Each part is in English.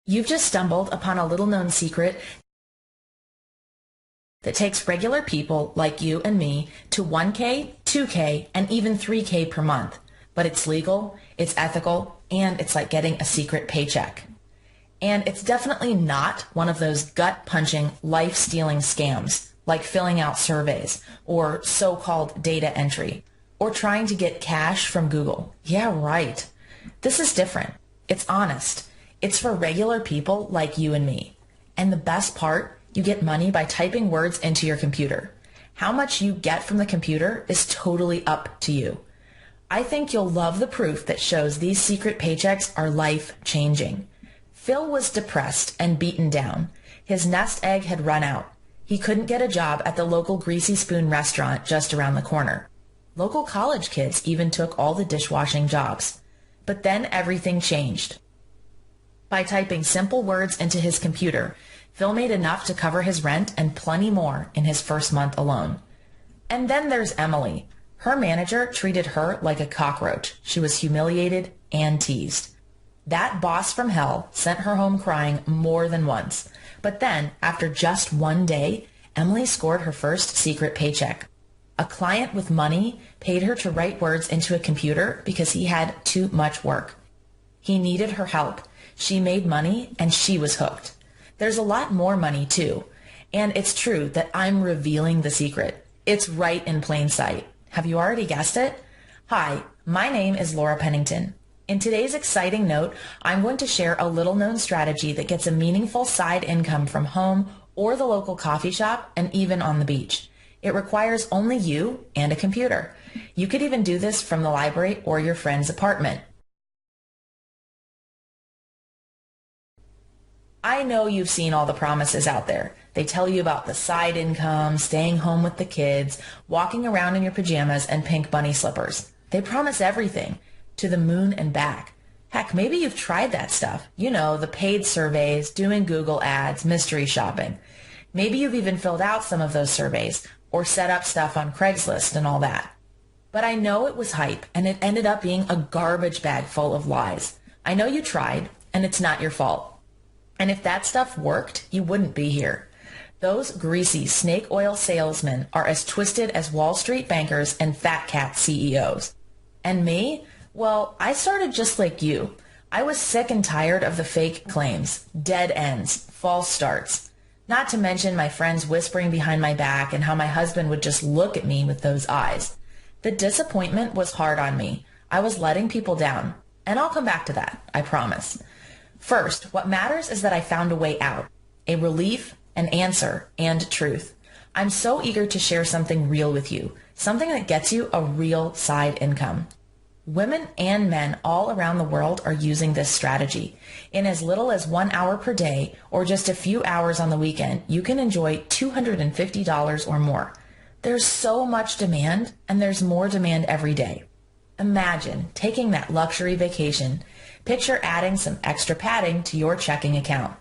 You've just stumbled upon a little-known secret that takes regular people like you and me to 1K, 2K, and even 3K per month. But it's legal, it's ethical, and it's like getting a secret paycheck. And it's definitely not one of those gut-punching, life-stealing scams like filling out surveys or so-called data entry or trying to get cash from Google. Yeah, right. This is different. It's honest. It's for regular people like you and me. And the best part, you get money by typing words into your computer. How much you get from the computer is totally up to you. I think you'll love the proof that shows these secret paychecks are life-changing. Phil was depressed and beaten down. His nest egg had run out. He couldn't get a job at the local Greasy Spoon restaurant just around the corner. Local college kids even took all the dishwashing jobs. But then everything changed. By typing simple words into his computer, Phil made enough to cover his rent and plenty more in his first month alone. And then there's Emily. Her manager treated her like a cockroach. She was humiliated and teased. That boss from hell sent her home crying more than once. But then, after just one day, Emily scored her first secret paycheck. A client with money paid her to write words into a computer because he had too much work. He needed her help. She made money, and she was hooked. There's a lot more money, too. And it's true that I'm revealing the secret. It's right in plain sight. Have you already guessed it? Hi, my name is Laura Pennington. In today's exciting note, I'm going to share a little-known strategy that gets a meaningful side income from home or the local coffee shop and even on the beach. It requires only you and a computer. You could even do this from the library or your friend's apartment. I know you've seen all the promises out there. They tell you about the side income, staying home with the kids, walking around in your pajamas and pink bunny slippers. They promise everything, to the moon and back. Heck, maybe you've tried that stuff. You know, the paid surveys, doing Google ads, mystery shopping. Maybe you've even filled out some of those surveys or set up stuff on Craigslist and all that. But I know it was hype, and it ended up being a garbage bag full of lies. I know you tried, and it's not your fault. And if that stuff worked, you wouldn't be here. Those greasy snake oil salesmen are as twisted as Wall Street bankers and fat cat CEOs. And me? Well, I started just like you. I was sick and tired of the fake claims, dead ends, false starts. Not to mention my friends whispering behind my back and how my husband would just look at me with those eyes. The disappointment was hard on me. I was letting people down. And I'll come back to that, I promise. First, what matters is that I found a way out, a relief, an answer, and truth. I'm so eager to share something real with you, something that gets you a real side income. Women and men all around the world are using this strategy. In as little as 1 hour per day or just a few hours on the weekend, you can enjoy $250 or more. There's so much demand, and there's more demand every day. Imagine taking that luxury vacation. Picture adding some extra padding to your checking account.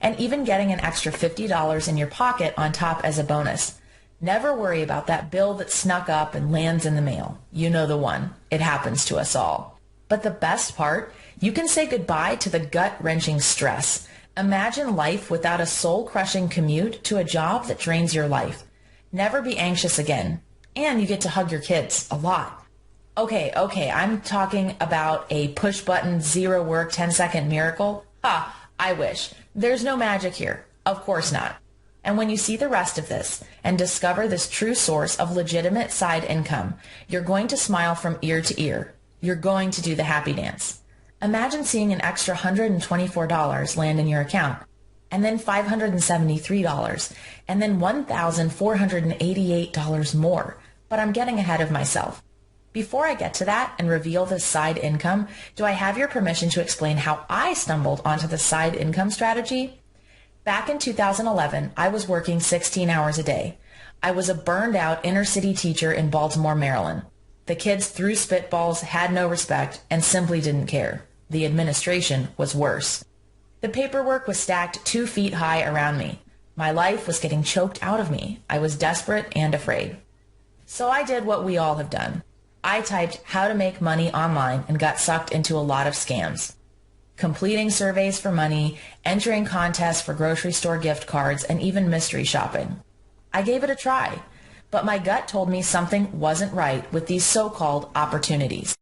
And even getting an extra $50 in your pocket on top as a bonus. Never worry about that bill that snuck up and lands in the mail. You know the one. It happens to us all. But the best part, you can say goodbye to the gut-wrenching stress. Imagine life without a soul-crushing commute to a job that drains your life. Never be anxious again. And you get to hug your kids a lot. Okay, I'm talking about a push-button, zero-work, 10-second miracle. I wish. There's no magic here. Of course not. And when you see the rest of this and discover this true source of legitimate side income, you're going to smile from ear to ear. You're going to do the happy dance. Imagine seeing an extra $124 land in your account, and then $573, and then $1,488 more. But I'm getting ahead of myself. Before I get to that and reveal the side income, do I have your permission to explain how I stumbled onto the side income strategy? Back in 2011, I was working 16 hours a day. I was a burned out inner city teacher in Baltimore, Maryland. The kids threw spitballs, had no respect, and simply didn't care. The administration was worse. The paperwork was stacked 2 feet high around me. My life was getting choked out of me. I was desperate and afraid. So I did what we all have done. I typed how to make money online and got sucked into a lot of scams. completing surveys for money, entering contests for grocery store gift cards, and even mystery shopping. I gave it a try, but my gut told me something wasn't right with these so-called opportunities.